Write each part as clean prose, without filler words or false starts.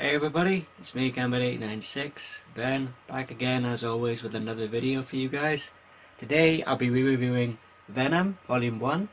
Hey everybody, it's me Gambit896, Ben, back again as always with another video for you guys. Today I'll be reviewing Venom Volume 1.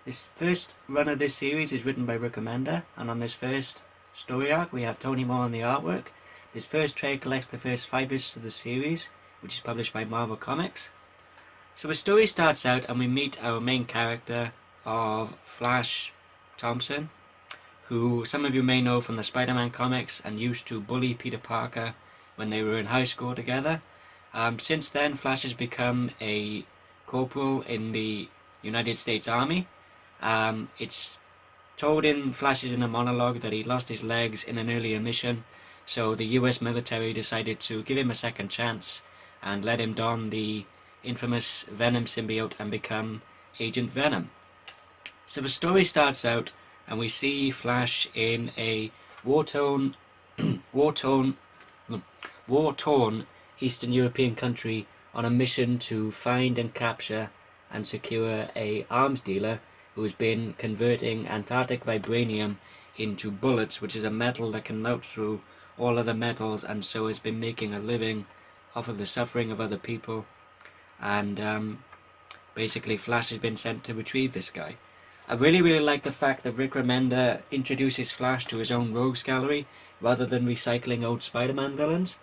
This first run of this series is written by Rick Remender, and on this first story arc we have Tony Moore on the artwork. This first trade collects the first 5 issues of the series, which is published by Marvel Comics. So the story starts out and we meet our main character of Flash Thompson, who some of you may know from the Spider-Man comics and used to bully Peter Parker when they were in high school together. Since then, Flash has become a corporal in the United States Army. It's told in Flash's inner monologue that he lost his legs in an earlier mission, so the US military decided to give him a second chance and let him don the infamous Venom symbiote and become Agent Venom. So the story starts out and we see Flash in a war-torn Eastern European country on a mission to find and capture and secure a arms dealer who has been converting Antarctic vibranium into bullets, which is a metal that can melt through all other metals, and so has been making a living off of the suffering of other people. And basically Flash has been sent to retrieve this guy. I really like the fact that Rick Remender introduces Flash to his own rogues gallery rather than recycling old Spider-Man villains.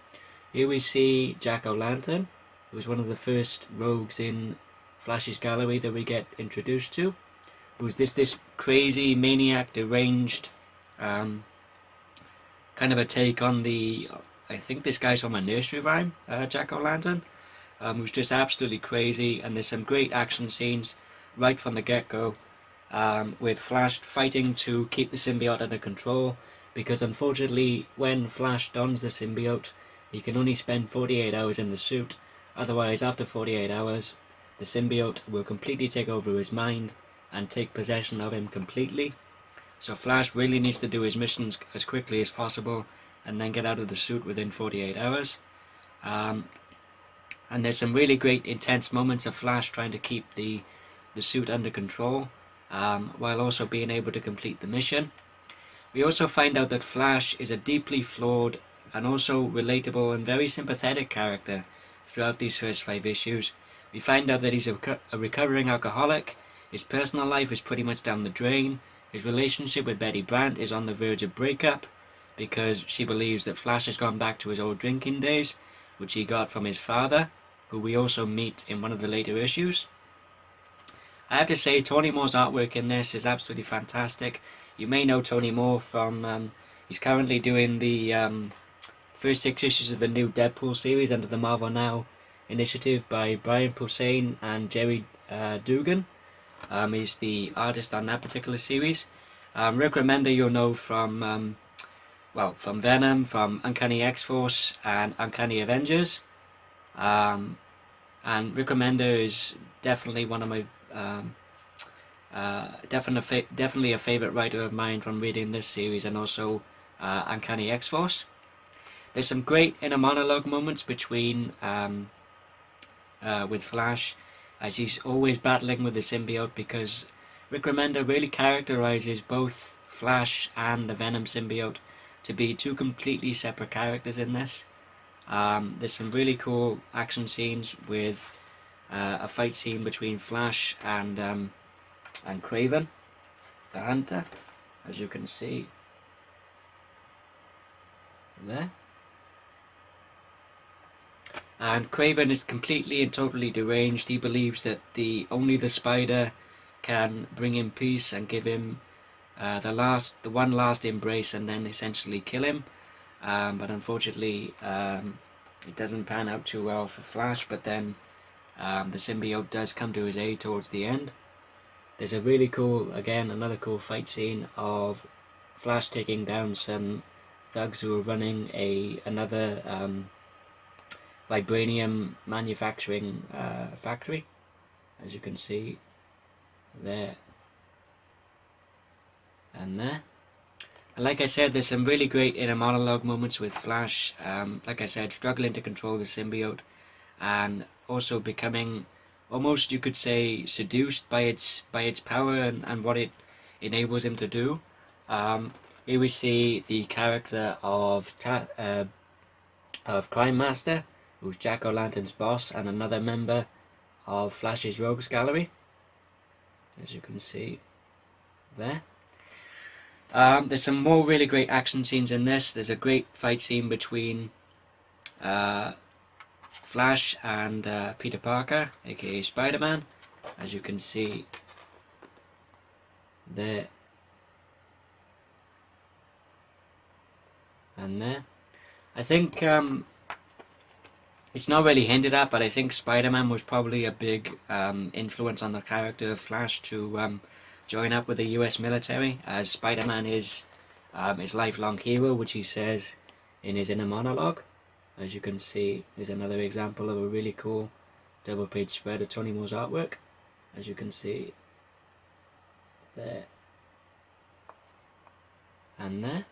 Here we see Jack-O-Lantern, who was one of the first rogues in Flash's gallery that we get introduced to, who's this crazy maniac, deranged, kind of a take on the, I think this guy's from a nursery rhyme, Jack-O-Lantern, who's just absolutely crazy, and there's some great action scenes right from the get-go, with Flash fighting to keep the symbiote under control, because unfortunately when Flash dons the symbiote he can only spend 48 hours in the suit. Otherwise, after 48 hours the symbiote will completely take over his mind and take possession of him completely. So Flash really needs to do his missions as quickly as possible and then get out of the suit within 48 hours. And there's some really great intense moments of Flash trying to keep the suit under control, while also being able to complete the mission. We also find out that Flash is a deeply flawed and also relatable and very sympathetic character throughout these first 5 issues. We find out that he's a recovering alcoholic, his personal life is pretty much down the drain, his relationship with Betty Brant is on the verge of breakup because she believes that Flash has gone back to his old drinking days, which he got from his father, who we also meet in one of the later issues. I have to say, Tony Moore's artwork in this is absolutely fantastic. You may know Tony Moore from, he's currently doing the first 6 issues of the new Deadpool series under the Marvel Now initiative by Brian Posehn and Jerry Dugan. He's the artist on that particular series. Rick Remender you'll know from, from Venom, from Uncanny X-Force and Uncanny Avengers. And Rick Remender is definitely one of my definitely a favourite writer of mine from reading this series and also Uncanny X-Force. There's some great inner monologue moments between with Flash, as he's always battling with the symbiote, because Rick Remender really characterizes both Flash and the Venom symbiote to be 2 completely separate characters in this. There's some really cool action scenes with a fight scene between Flash and Kraven, the Hunter, as you can see there. And Kraven is completely and totally deranged. He believes that only the Spider can bring him peace and give him the one last embrace and then essentially kill him. But unfortunately it doesn't pan out too well for Flash, but then the symbiote does come to his aid towards the end. There's a really cool, again, another cool fight scene of Flash taking down some thugs who are running another vibranium manufacturing factory, as you can see there and there. And like I said, there's some really great inner monologue moments with Flash, like I said, struggling to control the symbiote and also becoming almost, you could say, seduced by its power and what it enables him to do. Here we see the character of Crime Master, who's Jack-O-Lantern's boss and another member of Flash's Rogues Gallery, as you can see there. There's some more really great action scenes in this. There's a great fight scene between Flash and Peter Parker, aka Spider-Man, as you can see there and there. I think it's not really hinted at, but I think Spider-Man was probably a big influence on the character of Flash to join up with the US military, as Spider-Man is his lifelong hero, which he says in his inner monologue. As you can see, there's another example of a really cool double-page spread of Tony Moore's artwork, as you can see there and there.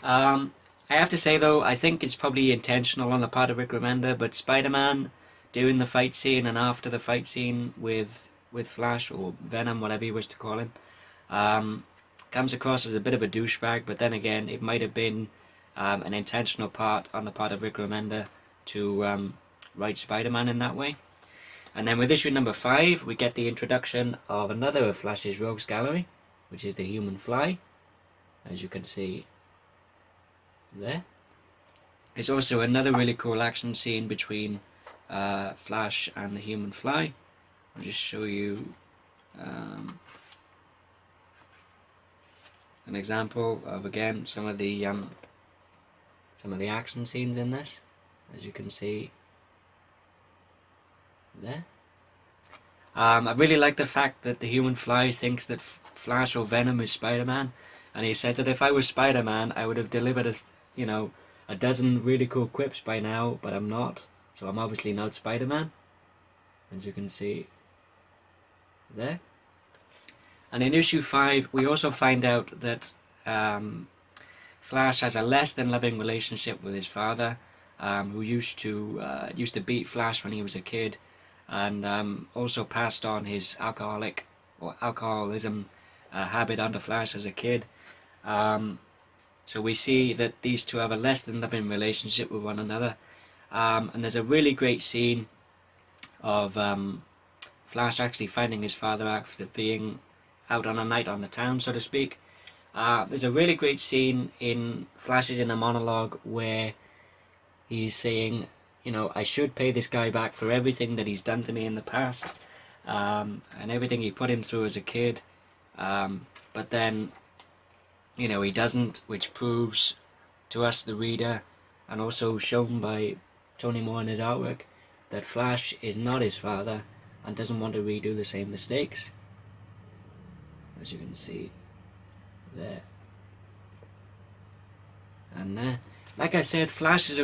I have to say though, I think it's probably intentional on the part of Rick Remender, but Spider-Man during the fight scene and after the fight scene with Flash, or Venom, whatever you wish to call him, comes across as a bit of a douchebag, but then again, it might have been an intentional part on the part of Rick Remender to write Spider-Man in that way. And then with issue number 5, we get the introduction of another of Flash's Rogues Gallery, which is the Human Fly, as you can see there. There's also another really cool action scene between Flash and the Human Fly. I'll just show you an example of, again, some of the action scenes in this, as you can see there. I really like the fact that the Human Fly thinks that Flash or Venom is Spider-Man, and he says that if I was Spider-Man, I would have delivered a dozen really cool quips by now, but I'm not, so I'm obviously not Spider-Man, as you can see there. And in issue 5, we also find out that Flash has a less than loving relationship with his father, who used to beat Flash when he was a kid, and also passed on his alcoholism habit onto Flash as a kid. So we see that these two have a less than loving relationship with one another, and there's a really great scene of Flash actually finding his father after being out on a night on the town, so to speak. There's a really great scene in Flash's inner monologue where he's saying, you know, I should pay this guy back for everything that he's done to me in the past, and everything he put him through as a kid, but then, you know, he doesn't, which proves to us, the reader, and also shown by Tony Moore in his artwork, that Flash is not his father and doesn't want to redo the same mistakes, as you can see there and there. Like I said, Flash is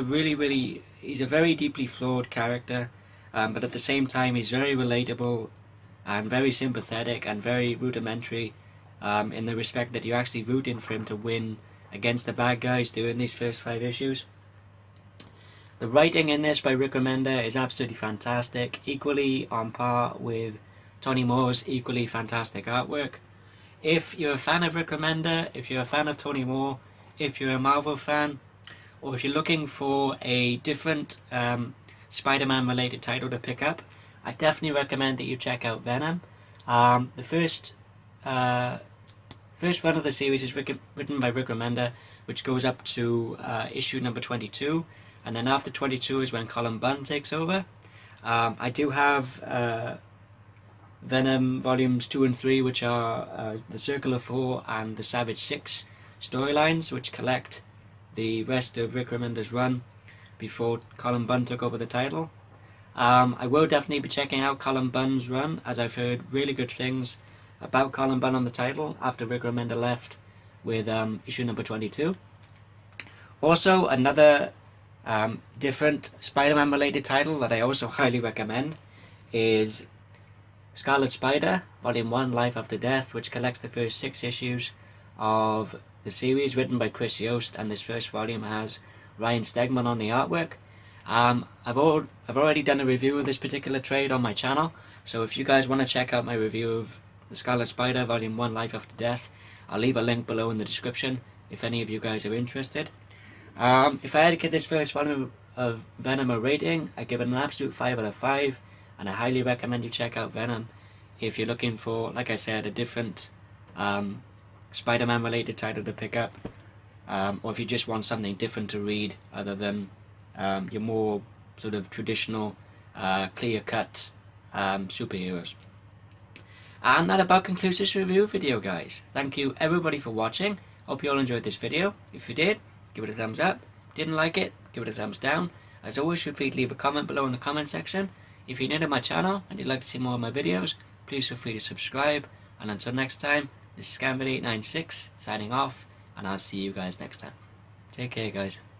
he's a very deeply flawed character, but at the same time he's very relatable and very sympathetic and very rudimentary, in the respect that you're actually rooting for him to win against the bad guys during these first 5 issues. The writing in this by Rick Remender is absolutely fantastic, equally on par with Tony Moore's equally fantastic artwork. If you're a fan of Rick Remender, if you're a fan of Tony Moore, if you're a Marvel fan, or if you're looking for a different Spider-Man related title to pick up, I definitely recommend that you check out Venom. The first run of the series is written by Rick Remender, which goes up to issue number 22, and then after 22 is when Colin Bunn takes over. I do have Venom volumes 2 and 3, which are the Circle of 4 and the Savage 6 storylines, which collect the rest of Rick Remender's run before Colin Bunn took over the title. I will definitely be checking out Colin Bunn's run, as I've heard really good things about Colin Bunn on the title after Rick Remender left with issue number 22. Also, another different Spider-Man related title that I also highly recommend is Scarlet Spider, Volume 1, Life After Death, which collects the first 6 issues of the series, written by Chris Yost, and this first volume has Ryan Stegman on the artwork. I've already done a review of this particular trade on my channel, so if you guys want to check out my review of the Scarlet Spider, Volume 1, Life After Death, I'll leave a link below in the description if any of you guys are interested. If I had to give this first volume of Venom a rating, I give it an absolute 5 out of 5, and I highly recommend you check out Venom if you're looking for, like I said, a different Spider-Man related title to pick up, or if you just want something different to read other than your more sort of traditional, clear-cut superheroes. And that about concludes this review video, guys. Thank you everybody for watching. Hope you all enjoyed this video. If you did, give it a thumbs up. Didn't like it, give it a thumbs down. As always, feel free to leave a comment below in the comment section. If you're new to my channel and you'd like to see more of my videos, please feel free to subscribe. And until next time, this is Scarlet 896 signing off, and I'll see you guys next time. Take care, guys.